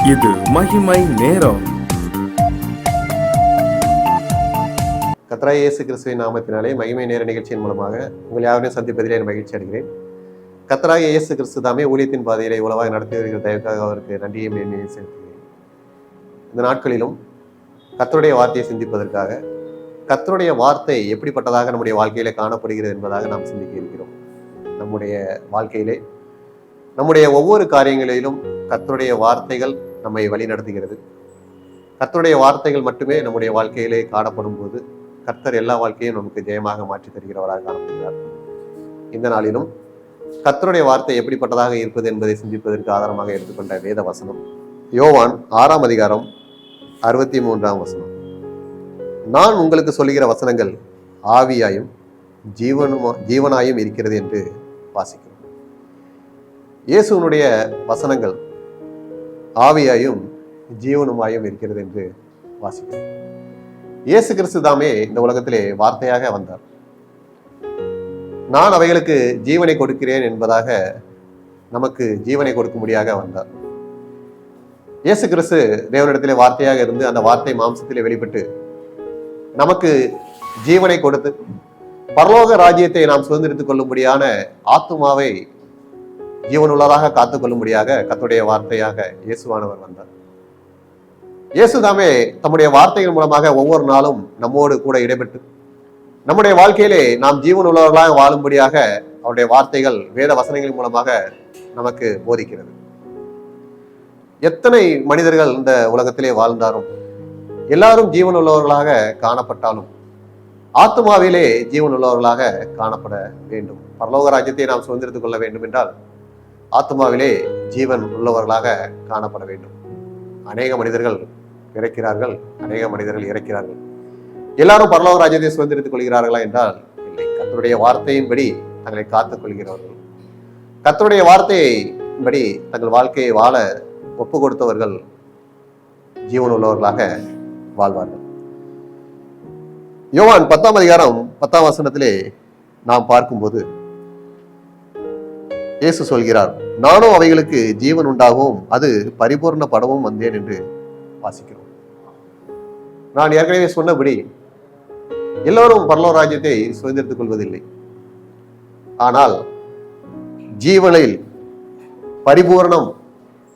இது மகிமை நேரம். கர்த்தராகிய இயேசு கிறிஸ்துவின் நாமத்தினாலே மகிமை நேர நிகழ்ச்சியின் மூலமாக உங்கள் யாரையும் சந்திப்பதிலே மகிழ்ச்சி அடைகிறேன். கர்த்தராகிய இயேசு கிறிஸ்து தாமே ஊழியத்தின் பாதையிலே உலகாக நடத்தி வருகிற தயவுக்காக அவருக்கு நன்றியை மேன்மையை செலுத்துகிறேன். இந்த நாட்களிலும் கர்த்தருடைய வார்த்தையை சிந்திப்பதற்காக கர்த்தருடைய வார்த்தை எப்படிப்பட்டதாக நம்முடைய வாழ்க்கையிலே காணப்படுகிறது என்பதாக நாம் சிந்திக்க இருக்கிறோம். நம்முடைய வாழ்க்கையிலே நம்முடைய ஒவ்வொரு காரியங்களிலும் கர்த்தருடைய வார்த்தைகள் நம்மை வழி நடத்துகிறது. கர்த்தருடைய வார்த்தைகள் மட்டுமே நம்முடைய வாழ்க்கையிலே காணப்படும் போது கர்த்தர் எல்லா வாழ்க்கையும் நமக்கு ஜெயமாக மாற்றி தருகிறவராக காணப்படுகிறார். இந்த நாளிலும் கர்த்தருடைய வார்த்தை எப்படிப்பட்டதாக இருப்பது என்பதை சிந்திப்பதற்கு ஆதாரமாக எடுத்துக்கொண்ட வேத வசனம் யோவான் 6ஆம் அதிகாரம் 63ஆம் வசனம். நான் உங்களுக்கு சொல்லுகிற வசனங்கள் ஆவியாயும் ஜீவனாயும் இருக்கிறது என்று வாசிக்கிறோம். இயேசுனுடைய வசனங்கள் ஆவியாயும் ஜீவனுமாயும் இருக்கிறது என்று வாசிக்கிறோம். இயேசு கிறிஸ்து தாமே இந்த உலகத்திலே வார்த்தையாக வந்தார். நான் அவைகளுக்கு ஜீவனை கொடுக்கிறேன் என்பதாக நமக்கு ஜீவனை கொடுக்கும்படியாக வந்தார். இயேசு கிறிஸ்து தேவனிடத்திலே வார்த்தையாக இருந்து அந்த வார்த்தை மாம்சத்திலே வெளிப்பட்டு நமக்கு ஜீவனை கொடுத்து பரலோக ராஜ்யத்தை நாம் சுதந்திரித்துக் கொள்ளும்படியான ஆத்துமாவை ஜீவனுள்ளதாக காத்துக் கொள்ளும்படியாக கர்த்தருடைய வார்த்தையாக இயேசுவானவர் வந்தார். இயேசுதாமே தம்முடைய வார்த்தைகள் மூலமாக ஒவ்வொரு நாளும் நம்மோடு கூட இடைபெற்று நம்முடைய வாழ்க்கையிலே நாம் ஜீவன் உள்ளவர்களாக வாழும்படியாக அவருடைய வார்த்தைகள் வேத வசனங்களின் மூலமாக நமக்கு போதிக்கிறது. எத்தனை மனிதர்கள் இந்த உலகத்திலே வாழ்ந்தாலும் எல்லாரும் ஜீவன் உள்ளவர்களாக காணப்பட்டாலும் ஆத்மாவிலே ஜீவன் உள்ளவர்களாக காணப்பட வேண்டும். பரலோக ராஜ்யத்தை நாம் சுதந்திரித்துக் கொள்ள வேண்டும் என்றால் ஆத்மாவிலே ஜீவன் உள்ளவர்களாக காணப்பட வேண்டும். அநேக மனிதர்கள் பிறக்கிறார்கள், அநேக மனிதர்கள் இறக்கிறார்கள். எல்லாரும் பரலோக ராஜ்யத்தை சுதந்திரித்துக் கொள்கிறார்களா என்றால் இல்லை. கர்த்தருடைய வார்த்தையின்படி தங்களை காத்துக் கொள்கிறவர்கள், கர்த்தருடைய வார்த்தையின்படி தங்கள் வாழ்க்கையை வாழ ஒப்பு கொடுத்தவர்கள் ஜீவன் உள்ளவர்களாக வாழ்வார்கள். யோவான் 10ஆம் அதிகாரம் 10ஆம் வசனத்திலே நாம் பார்க்கும்போது இயேசு சொல்கிறார், நானும் அவைகளுக்கு ஜீவன் உண்டாகவும் அது பரிபூர்ணப்படவும் வந்தேன் என்று வாசிக்கிறோம். நான் ஏற்கனவே சொன்னபடி எல்லோரும் பரலோக ராஜ்யத்தை சுதந்திரித்துக் கொள்வதில்லை. ஆனால் ஜீவனில் பரிபூர்ணம்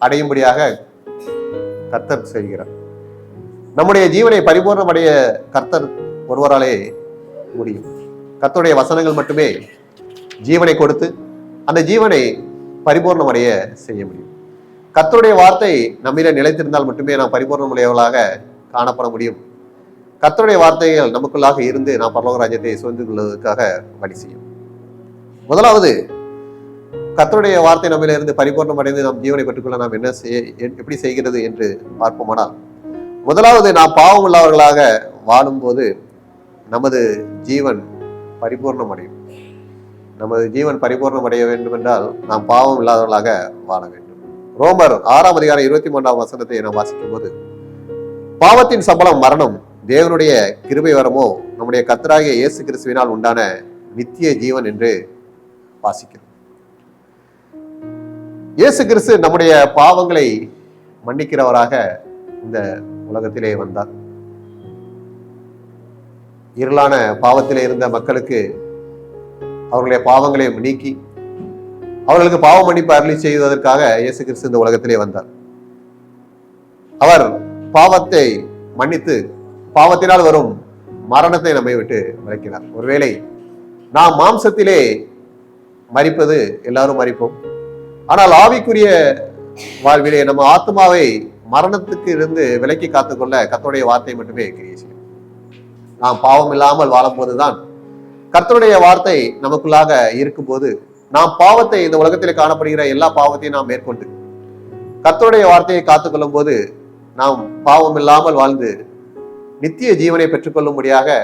அடையும்படியாக கர்த்தர் செய்கிறார். நம்முடைய ஜீவனை பரிபூர்ணம் அடைய கர்த்தர் ஒருவராலே முடியும். கர்த்தருடைய வசனங்கள் மட்டுமே ஜீவனை கொடுத்து அந்த ஜீவனை பரிபூர்ணம் அடைய செய்ய முடியும். கர்த்தருடைய வார்த்தை நம்மிலே நிலைத்திருந்தால் மட்டுமே நாம் பரிபூர்ணமுடையவர்களாக காணப்பட முடியும். கர்த்தருடைய வார்த்தைகள் நமக்குள்ளாக இருந்து நாம் பரலோக ராஜ்யத்தை சுதந்திரித்துக் கொள்வதற்காக வழி செய்யும். முதலாவது, கர்த்தருடைய வார்த்தை நம்மில இருந்து பரிபூர்ணம் அடைந்து நாம் ஜீவனை பெற்றுக்கொள்ள நாம் எப்படி செய்கிறது என்று பார்ப்போமானால், முதலாவது நாம் பாவம் உள்ளவர்களாக வாழும்போது நமது ஜீவன் பரிபூர்ணம் அடையும். நமது ஜீவன் பரிபூர்ணம் அடைய வேண்டும் என்றால் நாம் பாவம் இல்லாதவர்களாக வாழ வேண்டும். ரோமர் 6ஆம் அதிகாரம் 23ஆம் வசனத்தை நாம் வாசிக்கும் போது, பாவத்தின் சம்பளம் மரணம், தேவனுடைய கிருபை வரமோ நம்முடைய கர்த்தராகிய இயேசு கிறிஸ்துவினால் உண்டான நித்திய ஜீவன் என்று வாசிக்கிறோம். இயேசு கிறிஸ்து நம்முடைய பாவங்களை மன்னிக்கிறவராக இந்த உலகத்திலே வந்தார். இருளான பாவத்திலே இருந்த மக்களுக்கு அவர்களுடைய பாவங்களை நீக்கி அவர்களுக்கு பாவ மன்னிப்பு அருளி செய்வதற்காக இயேசு கிறிஸ்து இந்த உலகத்திலே வந்தார். அவர் பாவத்தை மன்னித்து பாவத்தினால் வரும் மரணத்தை நம்மை விட்டு மறைக்கிறார். ஒருவேளை நாம் மாம்சத்திலே மரிப்பது எல்லாரும் மரிப்போம். ஆனால் ஆவிக்குரிய வாழ்விலே நம்ம ஆத்மாவை மரணத்துக்கு இருந்து விலக்கி காத்துக்கொள்ள கர்த்தருடைய வார்த்தை மட்டுமே கிரியை செய்யும். நாம் பாவம் இல்லாமல் வாழும் போதுதான் கர்த்தருடைய வார்த்தை நமக்குள்ளாக இருக்கும்போது நாம் பாவத்தை, இந்த உலகத்தில் காணப்படுகிற எல்லா பாவத்தையும் நாம் மேற்கொண்டு கர்த்தருடைய வார்த்தையை காத்துக்கொள்ளும் போது நாம் பாவம் இல்லாமல் வாழ்ந்து நித்திய ஜீவனை பெற்றுக்கொள்ளும்படியாக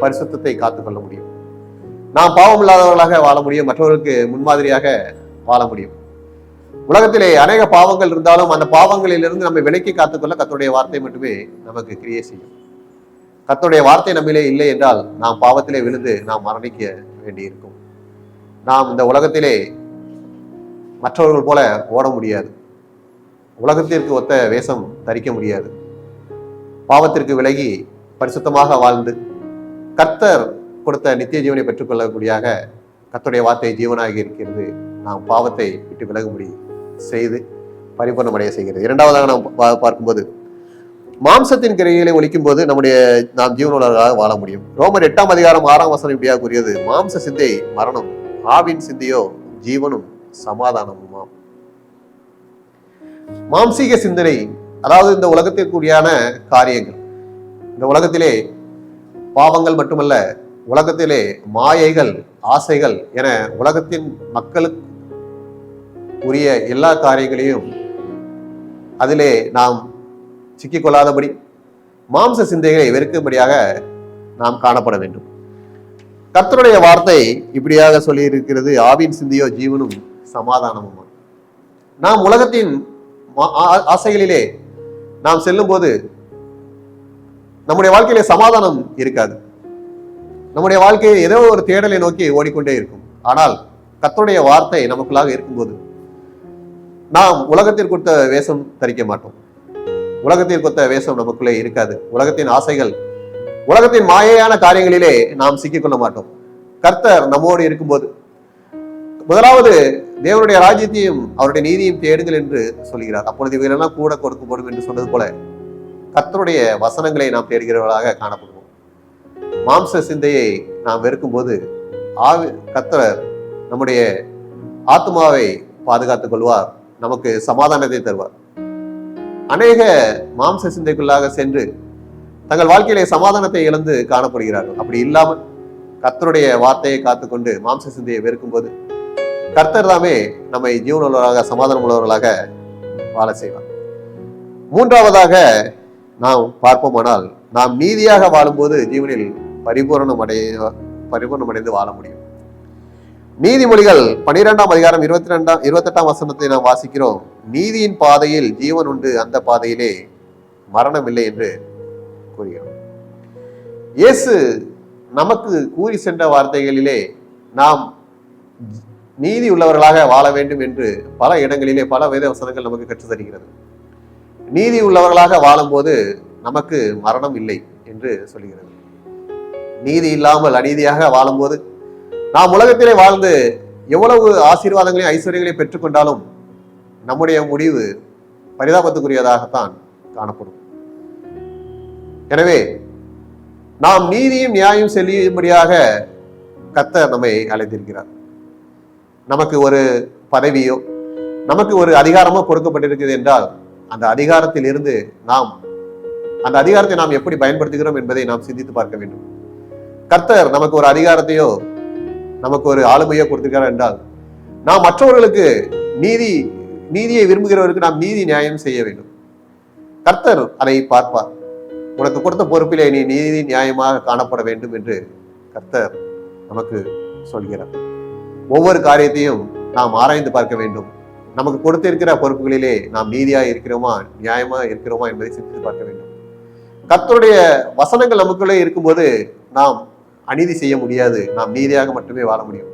பரிசுத்தத்தை காத்துக்கொள்ள முடியும். நாம் பாவம் இல்லாதவர்களாக வாழ முடியும், மற்றவர்களுக்கு முன்மாதிரியாக வாழ முடியும். உலகத்திலே அநேக பாவங்கள் இருந்தாலும் அந்த பாவங்களிலிருந்து நம்மை விலக்கி காத்துக்கொள்ள கர்த்தருடைய வார்த்தை மட்டுமே நமக்கு கிரியை செய்யும். கர்த்தருடைய வார்த்தை நம்மிலே இல்லை என்றால் நாம் பாவத்திலே விழுந்து நாம் மரணிக்க வேண்டியிருக்கும். நாம் இந்த உலகத்திலே மற்றவர்கள் போல ஓட முடியாது. உலகத்திற்கு ஒத்த வேஷம் தரிக்க முடியாது. பாவத்திற்கு விலகி பரிசுத்தமாக வாழ்ந்து கர்த்தர் கொடுத்த நித்திய ஜீவனை பெற்றுக்கொள்ளக்கூடியாக கர்த்தருடைய வார்த்தை ஜீவனாக இருக்கிறது. நாம் பாவத்தை விட்டு விலகும்படி செய்து பரிபூர்ணமடைய செய்கிறது. இரண்டாவதாக நாம் பார்க்கும்போது மாம்சத்தின் கிரைகளை ஒழிக்கும் போது நாம் ஜீவனுள்ளவர்களாக வாழ முடியும். ரோமர் 8ஆம் அதிகாரம் 6ஆம் வசனம் இப்படியாக கூறியது, மாம்ச சிந்தை மரணம், ஆவின் சிந்தையோ ஜீவனும் சமாதானமுமாம். மாம்சீக சிந்தனை, அதாவது இந்த உலகத்திற்குரியான காரியங்கள், இந்த உலகத்திலே பாவங்கள் மட்டுமல்ல, உலகத்திலே மாயைகள், ஆசைகள் என உலகத்தின் மக்களுக்கு உரிய எல்லா காரியங்களையும் அதிலே நாம் சிக்கிக்கொள்ளாதபடி மாம்ச சிந்தைகளை வெறுக்கும்படியாக நாம் காணப்பட வேண்டும். கர்த்தருடைய வார்த்தை இப்படியாக சொல்லி இருக்கிறது, ஆவின் சிந்தையோ ஜீவனும் சமாதானமும். நாம் உலகத்தின் ஆசைகளிலே நாம் செல்லும் போது நம்முடைய வாழ்க்கையிலே சமாதானம் இருக்காது. நம்முடைய வாழ்க்கையை ஏதோ ஒரு தேடலை நோக்கி ஓடிக்கொண்டே இருக்கும். ஆனால் கர்த்தருடைய வார்த்தை நமக்குள்ளாக இருக்கும்போது நாம் உலகத்திற்குத்த வேஷம் தரிக்க மாட்டோம். உலகத்திற்குத்த வேஷம் நமக்குள்ளே இருக்காது. உலகத்தின் ஆசைகள், உலகத்தின் மாயையான காரியங்களிலே நாம் சிக்கிக்கொள்ள மாட்டோம். கர்த்தர் நம்மோடு இருக்கும்போது முதலாவது தேவனுடைய ராஜ்யத்தையும் அவருடைய நீதியையும் தேடுங்கள் என்று சொல்கிறார். அப்பொழுது இவைகளெல்லாம் கூட கொடுக்கப்படும் என்று சொன்னது போல கர்த்தருடைய வசனங்களை நாம் தேடுகிறவர்களாக காணப்படுவோம். மாம்ச சிந்தையை நாம் வெறுக்கும் போது கர்த்தர் நம்முடைய ஆத்மாவை பாதுகாத்துக் கொள்வார், நமக்கு சமாதானத்தை தருவார். அநேக மாம்ச சிந்தைக்குள்ளாக சென்று தங்கள் வாழ்க்கையிலே சமாதானத்தை இழந்து காணப்படுகிறார்கள். அப்படி இல்லாமல் கர்த்தருடைய வார்த்தையை காத்துக்கொண்டு மாம்ச சிந்தையை வெறுக்கும் போது கர்த்தர் தாமே நம்மை ஜீவனுள்ளவர்களாக சமாதானம் உள்ளவர்களாக வாழ செய்வார். மூன்றாவதாக நாம் பார்ப்போமானால், நாம் நீதியாக வாழும்போது ஜீவனில் பரிபூர்ணமடைந்து வாழ முடியும். நீதிமொழிகள் 12ஆம் அதிகாரம் 28ஆம் வசனத்தை நாம் வாசிக்கிறோம். நீதியின் பாதையில் ஜீவன் உண்டு, அந்த பாதையிலே மரணம் இல்லை என்று கூறுகிறோம். இயேசு நமக்கு கூறி சென்ற வார்த்தைகளிலே நாம் நீதி உள்ளவர்களாக வாழ வேண்டும் என்று பல இடங்களிலே பல வேத வசனங்கள் நமக்கு கற்றுத் தருகிறது. நீதி உள்ளவர்களாக வாழும்போது நமக்கு மரணம் இல்லை என்று சொல்கிறது. நீதி இல்லாமல் அநீதியாக வாழும்போது நாம் உலகத்திலே வாழ்ந்து எவ்வளவு ஆசீர்வாதங்களையும் ஐஸ்வர்யங்களையும் பெற்றுக்கொண்டாலும் நம்முடைய முடிவு பரிதாபத்துக்குரியதாகத்தான் காணப்படும். எனவே நாம் நீதியும் நியாயம் செல்லும்படியாக கர்த்தர் நம்மை அழைத்திருக்கிறார். நமக்கு ஒரு பதவியோ நமக்கு ஒரு அதிகாரமோ கொடுக்கப்பட்டிருக்கிறது என்றால் அந்த அதிகாரத்தில் இருந்து அந்த அதிகாரத்தை நாம் எப்படி பயன்படுத்துகிறோம் என்பதை நாம் சிந்தித்து பார்க்க வேண்டும். கர்த்தர் நமக்கு ஒரு அதிகாரத்தையோ நமக்கு ஒரு ஆளுமையோ கொடுத்திருக்கிறார் என்றால் நாம் மற்றவர்களுக்கு நீதியை விரும்புகிறவருக்கு நாம் நீதி நியாயம் செய்ய வேண்டும். கர்த்தர் அதை பார்ப்பார். உனக்கு கொடுத்த பொறுப்பிலே நீ நீதி நியாயமாக காணப்பட வேண்டும் என்று கர்த்தர் நமக்கு சொல்கிறார். ஒவ்வொரு காரியத்தையும் நாம் ஆராய்ந்து பார்க்க வேண்டும். நமக்கு கொடுத்திருக்கிற பொறுப்புகளிலே நாம் நீதியாக இருக்கிறோமா, நியாயமா இருக்கிறோமா என்பதை சிந்தித்து பார்க்க வேண்டும். கர்த்தருடைய வசனங்கள் நமக்குள்ளே இருக்கும்போது நாம் அநீதி செய்ய முடியாது, நாம் நீதியாக மட்டுமே வாழ முடியும்.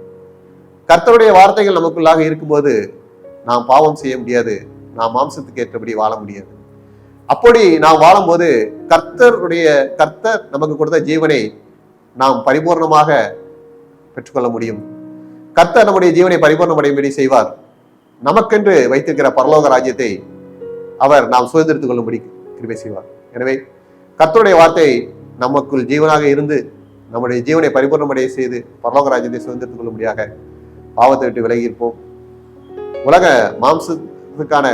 கர்த்தருடைய வார்த்தைகள் நமக்குள்ளாக இருக்கும்போது நாம் பாவம் செய்ய முடியாது, நாம் மாம்சத்துக்கு ஏற்றபடி வாழ முடியாது. அப்படி நாம் வாழும்போது கர்த்தர் நமக்கு கொடுத்த ஜீவனை நாம் பரிபூர்ணமாக பெற்றுக்கொள்ள முடியும். கர்த்தர் நம்முடைய ஜீவனை பரிபூர்ணமடையும்படி செய்வார். நமக்கென்று வைத்திருக்கிற பரலோக ராஜ்யத்தை அவர் நாம் சுதந்திரித்துக் கொள்ளும்படி கிருபை செய்வார். எனவே கர்த்தருடைய வார்த்தை நமக்குள் ஜீவனாக இருந்து நம்முடைய ஜீவனை பரிபூர்ணமடைய செய்து பரலோக ராஜ்யத்தை சுதந்திரித்துக் கொள்ளும்படியாக பாவத்தை விட்டு விலகி இருப்போம். உலக மாம்சத்துக்கான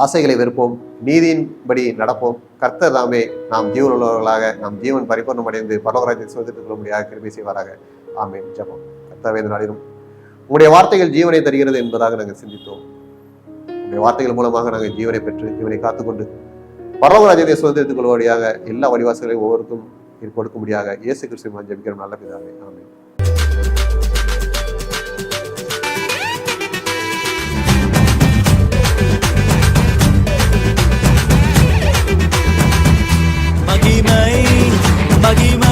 ஆசைகளை வெறுப்போம், நீதியின்படி நடப்போம். கர்த்தர் தாமே நாம் ஜீவன் உள்ளவர்களாக நாம் ஜீவன் பரிபூர்ணமடைந்து பரலோக ராஜ்யத்தை சுதந்திரித்துக் கொள்ளும்படியாக கிருபை செய்வாராக. ஆமென். ஜெபம். கர்த்தாவே, இந்த நாளிலும் உங்களுடைய வார்த்தைகள் ஜீவனை தருகிறது என்பதாக நாங்கள் சிந்தித்தோம். உங்களுடைய வார்த்தைகள் மூலமாக நாங்கள் ஜீவனை பெற்று ஜீவனை காத்துக்கொண்டு பரலோக ராஜ்யத்தை சுதந்திரித்துக் கொள்வடியாக எல்லா வழிவாசல்களையும் ஒவ்வொருக்கும் கொடுக்கும்படியாக இயேசு கிறிஸ்துவின் ஜெபிக்கிறோம் நல்ல பிதாவே. ஆமென். மகிமை